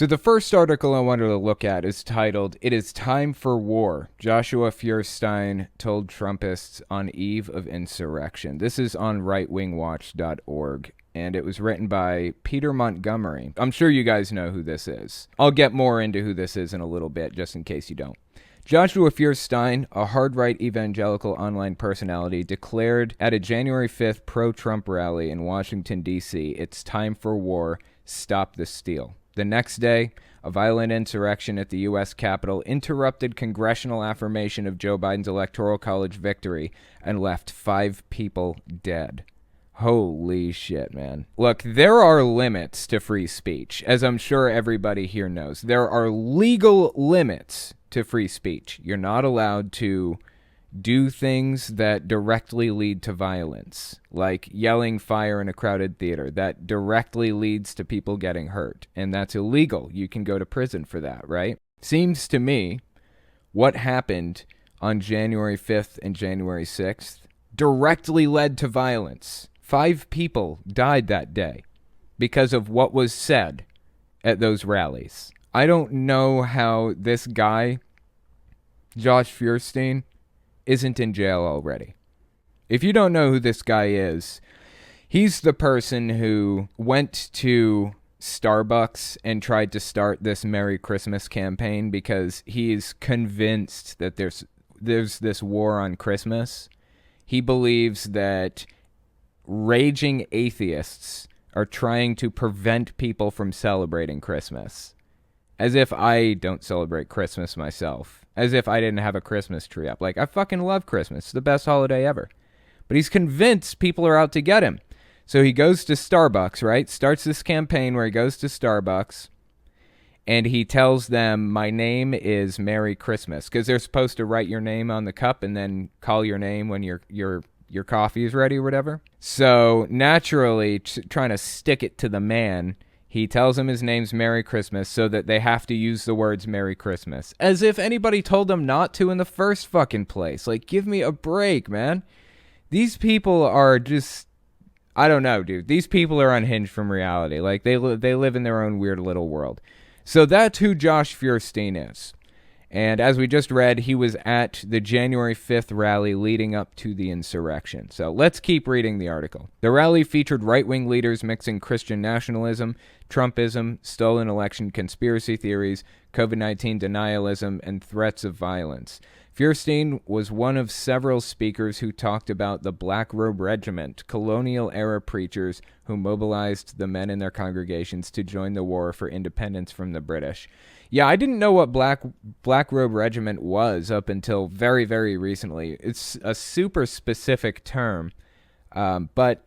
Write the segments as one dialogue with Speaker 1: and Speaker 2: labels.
Speaker 1: So the first article I wanted to look at is titled, "It is Time for War. Joshua Feuerstein told Trumpists on eve of insurrection." This is on rightwingwatch.org, and it was written by Peter Montgomery. I'm sure you guys know who this is. I'll get more into who this is in a little bit, just in case you don't. Joshua Feuerstein, a hard-right evangelical online personality, declared at a January 5th pro-Trump rally in Washington, D.C., "It's time for war. Stop the steal." The next day, a violent insurrection at the U.S. Capitol interrupted congressional affirmation of Joe Biden's Electoral College victory and left 5 people dead. Holy shit, man. Look, there are limits to free speech, as I'm sure everybody here knows. There are legal limits to free speech. You're not allowed to do things that directly lead to violence, like yelling fire in a crowded theater. That directly leads to people getting hurt, and that's illegal. You can go to prison for that, right? Seems to me what happened on January 5th and January 6th directly led to violence. 5 people died that day because of what was said at those rallies. I don't know how this guy, Josh Feuerstein, isn't in jail already. If you don't know who this guy is, he's the person who went to Starbucks and tried to start this Merry Christmas campaign because he's convinced that there's this war on Christmas. He believes that raging atheists are trying to prevent people from celebrating Christmas. As if I don't celebrate Christmas myself. As if I didn't have a Christmas tree up. Like, I fucking love Christmas. It's the best holiday ever. But he's convinced people are out to get him. So he goes to Starbucks, right? Starts this campaign where he goes to Starbucks and he tells them, "My name is Merry Christmas." Because they're supposed to write your name on the cup and then call your name when your coffee is ready or whatever. So naturally, trying to stick it to the man, he tells him his name's Merry Christmas so that they have to use the words Merry Christmas. As if anybody told them not to in the first fucking place. Like, give me a break, man. These people are just, I don't know, dude. These people are unhinged from reality. Like, they live in their own weird little world. So that's who Josh Feuerstein is. And as we just read, he was at the January 5th rally leading up to the insurrection. So let's keep reading the article. The rally featured right-wing leaders mixing Christian nationalism, Trumpism, stolen election conspiracy theories, COVID-19 denialism, and threats of violence. Feuerstein was one of several speakers who talked about the Black Robe Regiment, colonial-era preachers who mobilized the men in their congregations to join the war for independence from the British. Yeah, I didn't know what Black Robe Regiment was up until very, very recently. It's a super specific term, but,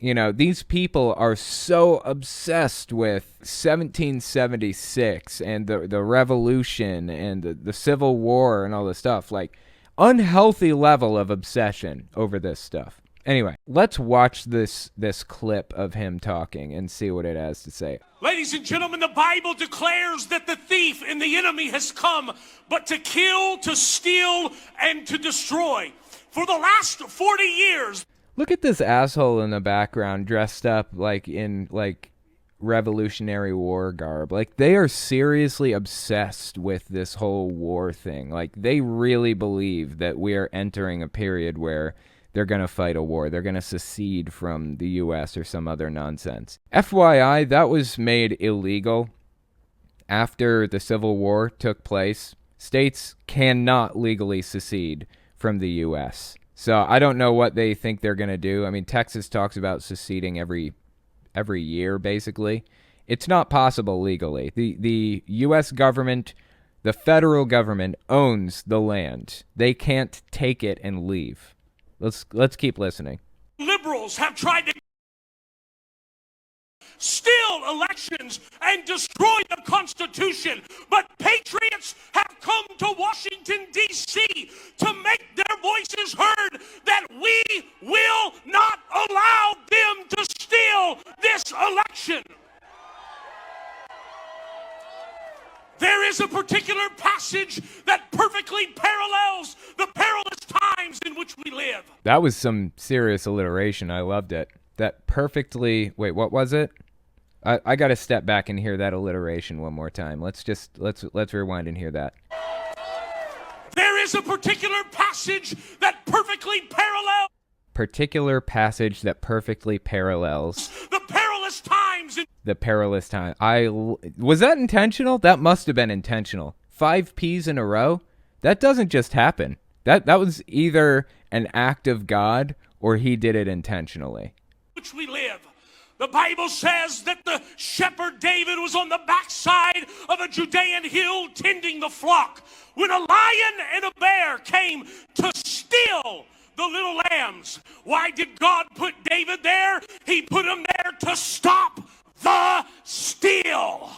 Speaker 1: you know, these people are so obsessed with 1776 and the Revolution and the Civil War and all this stuff, like, unhealthy level of obsession over this stuff. Anyway, let's watch this clip of him talking and see what it has to say.
Speaker 2: Ladies and gentlemen, the Bible declares that the thief and the enemy has come but to kill, to steal, and to destroy. For the last 40 years...
Speaker 1: Look at this asshole in the background dressed up like in Revolutionary War garb. Like, they are seriously obsessed with this whole war thing. Like, they really believe that we are entering a period where they're going to fight a war. They're going to secede from the U.S. or some other nonsense. FYI, that was made illegal after the Civil War took place. States cannot legally secede from the U.S. So I don't know what they think they're going to do. I mean, Texas talks about seceding every year, basically. It's not possible legally. The U.S. government, the federal government, owns the land. They can't take it and leave. Let's keep listening.
Speaker 2: Liberals have tried to steal elections and destroy the Constitution, but patriots have come to Washington, D.C. to make their voices heard that we will not allow them to steal this election. There is a particular passage that perfectly parallels the perilous times in which we live.
Speaker 1: That was some serious alliteration. I loved it. That perfectly... Wait, what was it? I got to step back and hear that alliteration one more time. Let's rewind and hear that.
Speaker 2: There is a particular passage that perfectly parallels the perilous times.
Speaker 1: The perilous time. Was that intentional? That must have been intentional. 5 P's in a row? That doesn't just happen. That was either an act of God or he did it intentionally.
Speaker 2: Which we live. The Bible says that the shepherd David was on the backside of a Judean hill tending the flock when a lion and a bear came to steal the little lambs. Why did God put David there? He put him there to stop the steal.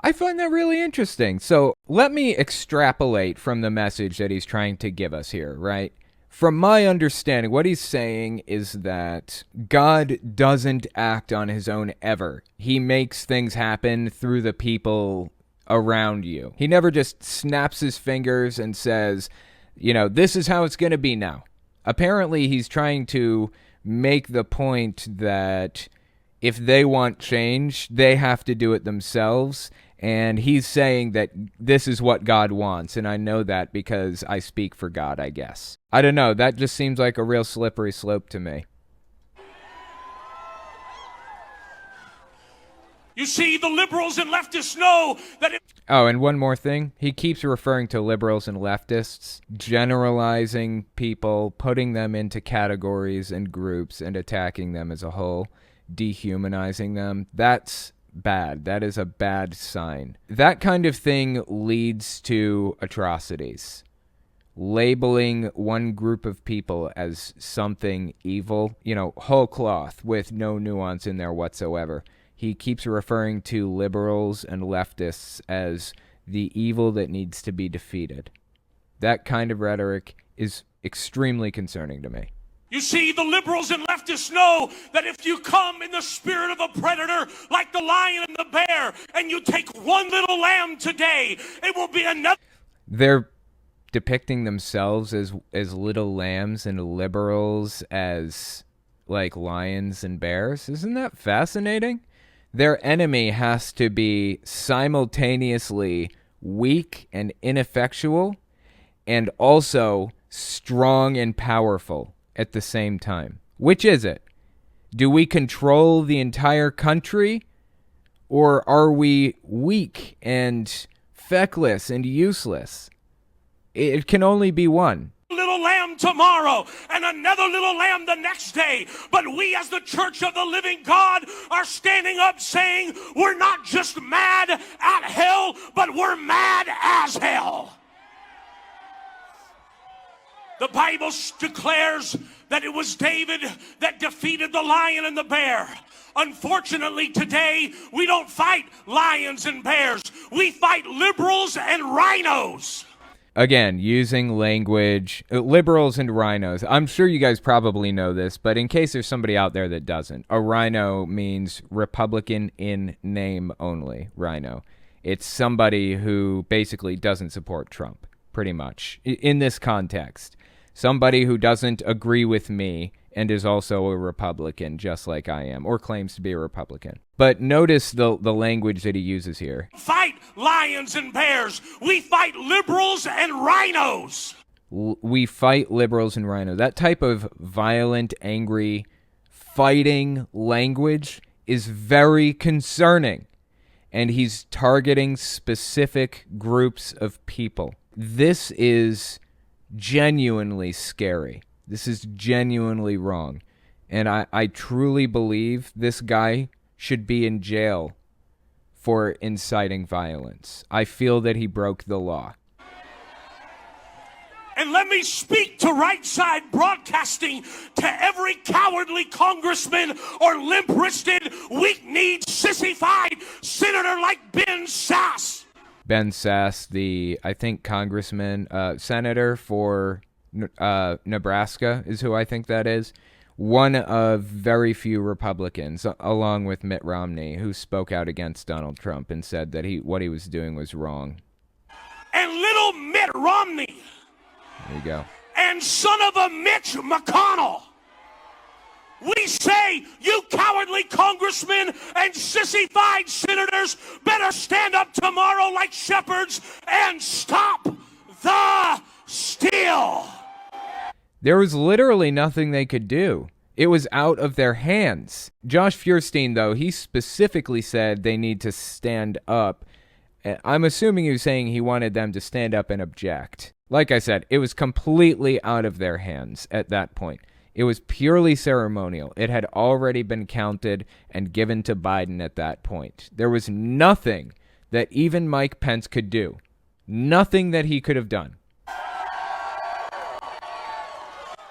Speaker 1: I find that really interesting. So let me extrapolate from the message that he's trying to give us here, right? From my understanding, what he's saying is that God doesn't act on his own ever. He makes things happen through the people around you. He never just snaps his fingers and says, this is how it's going to be now. Apparently, he's trying to make the point that if they want change, they have to do it themselves. And he's saying that this is what God wants. And I know that because I speak for God, I guess. I don't know. That just seems like a real slippery slope to me.
Speaker 2: You see, the liberals and leftists know that
Speaker 1: Oh, and one more thing. He keeps referring to liberals and leftists, generalizing people, putting them into categories and groups and attacking them as a whole, dehumanizing them. That's bad. That is a bad sign. That kind of thing leads to atrocities. Labeling one group of people as something evil, whole cloth with no nuance in there whatsoever. He keeps referring to liberals and leftists as the evil that needs to be defeated. That kind of rhetoric is extremely concerning to me.
Speaker 2: You see, the liberals and leftists know that if you come in the spirit of a predator like the lion and the bear and you take one little lamb today, it will be another.
Speaker 1: They're depicting themselves as little lambs and liberals as like lions and bears. Isn't that fascinating? Their enemy has to be simultaneously weak and ineffectual and also strong and powerful at the same time. Which is it? Do we control the entire country, or are we weak and feckless and useless? It can only be one.
Speaker 2: Little lamb tomorrow and another little lamb the next day. But we as the church of the living God are standing up saying we're not just mad at hell, but we're mad as hell. The Bible declares that it was David that defeated the lion and the bear. Unfortunately, today, we don't fight lions and bears. We fight liberals and rhinos.
Speaker 1: Again, using language, liberals and rhinos. I'm sure you guys probably know this, but in case there's somebody out there that doesn't, a rhino means Republican in name only, rhino. It's somebody who basically doesn't support Trump, pretty much, in this context. Somebody who doesn't agree with me and is also a Republican, just like I am, or claims to be a Republican. But notice the language that he uses here.
Speaker 2: Fight lions and bears. We fight liberals and rhinos.
Speaker 1: We fight liberals and rhinos. That type of violent, angry, fighting language is very concerning. And he's targeting specific groups of people. This is genuinely scary. This is genuinely wrong. And I truly believe this guy should be in jail for inciting violence. I feel that he broke the law.
Speaker 2: And let me speak to Right Side Broadcasting, to every cowardly congressman or limp-wristed, weak-kneed, sissified senator like Ben Sass.
Speaker 1: Ben Sass, the, I think, congressman, senator for Nebraska is who I think that is. One of very few Republicans, along with Mitt Romney, who spoke out against Donald Trump and said that what he was doing was wrong.
Speaker 2: And little Mitt Romney.
Speaker 1: There you go.
Speaker 2: And son of a Mitch McConnell We say, you cowardly congressmen and sissified senators better stand up tomorrow like shepherds and stop the steal.
Speaker 1: There was literally nothing they could do. It was out of their hands. Josh Feuerstein, though, he specifically said they need to stand up. I'm assuming he was saying he wanted them to stand up and object. Like I said, it was completely out of their hands at that point. It was purely ceremonial. It had already been counted and given to Biden at that point. There was nothing that even Mike Pence could do. Nothing that he could have done.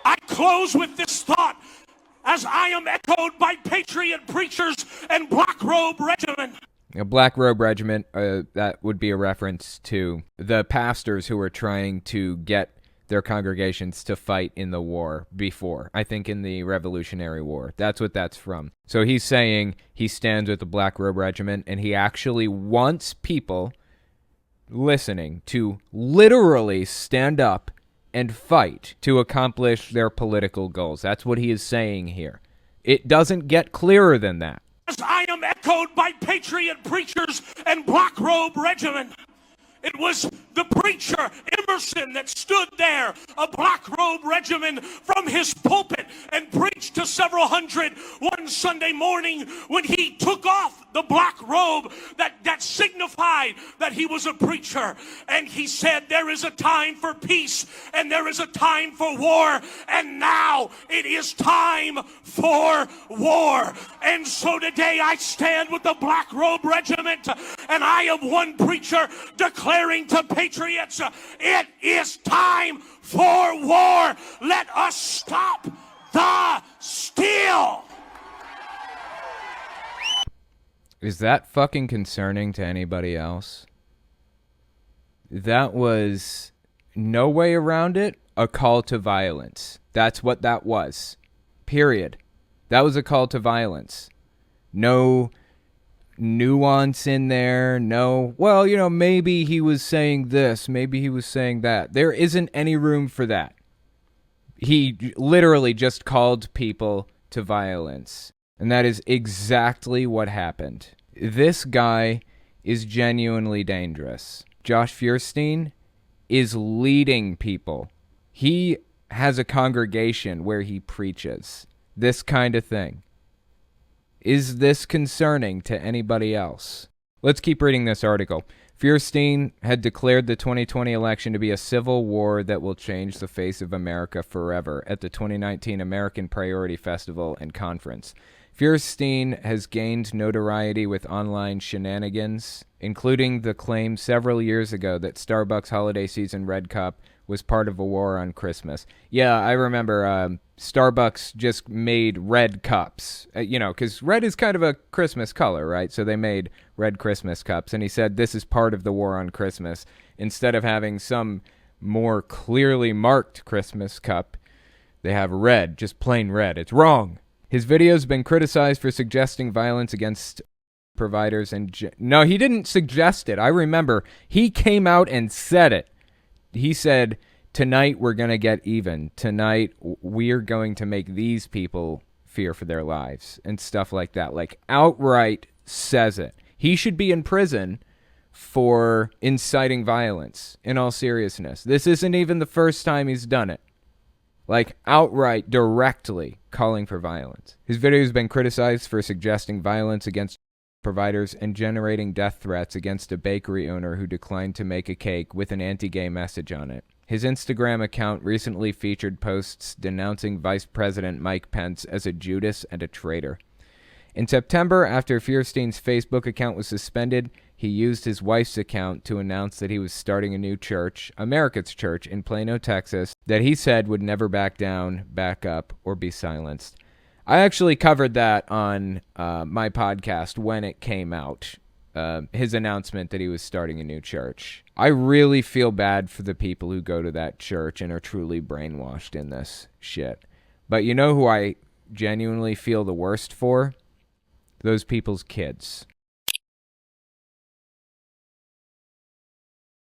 Speaker 2: I close with this thought as I am echoed by patriot preachers and Black Robe Regiment.
Speaker 1: A Black Robe Regiment, that would be a reference to the pastors who were trying to get their congregations to fight in the war before. I think in the Revolutionary War. That's what that's from. So he's saying he stands with the Black Robe Regiment, and he actually wants people listening to literally stand up and fight to accomplish their political goals. That's what he is saying here. It doesn't get clearer than that.
Speaker 2: As I am echoed by patriot preachers and Black Robe Regiment. It was the preacher, Emerson, that stood there, a Black Robe Regiment, from his pulpit and preached to several hundred one Sunday morning when he took off the black robe that signified that he was a preacher. And he said, there is a time for peace and there is a time for war, and now it is time for war. And so today I stand with the Black Robe Regiment, and I am one preacher declaring to patriots, it is time for war. Let us stop the steal.
Speaker 1: Is that fucking concerning to anybody else? That was, no way around it, a call to violence. That's what that was. Period. That was a call to violence. No nuance in there. No, well, maybe he was saying this, maybe he was saying that. There isn't any room for that. He literally just called people to violence. And that is exactly what happened. This guy is genuinely dangerous. Josh Feuerstein is leading people. He has a congregation where he preaches this kind of thing. Is this concerning to anybody else? Let's keep reading this article. Feuerstein had declared the 2020 election to be a civil war that will change the face of America forever at the 2019 American Priority Festival and Conference. Feuerstein has gained notoriety with online shenanigans, including the claim several years ago that Starbucks holiday season Red Cup was part of a war on Christmas. Yeah, I remember Starbucks just made red cups, because red is kind of a Christmas color, right? So they made red Christmas cups, and he said this is part of the war on Christmas. Instead of having some more clearly marked Christmas cup, they have red, just plain red. It's wrong. His video has been criticized for suggesting violence against providers and... No, he didn't suggest it. I remember. He came out and said it. He said, tonight we're going to get even. Tonight we're going to make these people fear for their lives and stuff like that. Like, outright says it. He should be in prison for inciting violence, in all seriousness. This isn't even the first time he's done it. Like, outright, directly calling for violence. His video has been criticized for suggesting violence against providers and generating death threats against a bakery owner who declined to make a cake with an anti-gay message on it. His Instagram account recently featured posts denouncing Vice President Mike Pence as a Judas and a traitor. In September, after Feuerstein's Facebook account was suspended, he used his wife's account to announce that he was starting a new church, America's Church, in Plano, Texas, that he said would never back down, back up, or be silenced. I actually covered that on my podcast when it came out, his announcement that he was starting a new church. I really feel bad for the people who go to that church and are truly brainwashed in this shit. But you know who I genuinely feel the worst for? Those people's kids.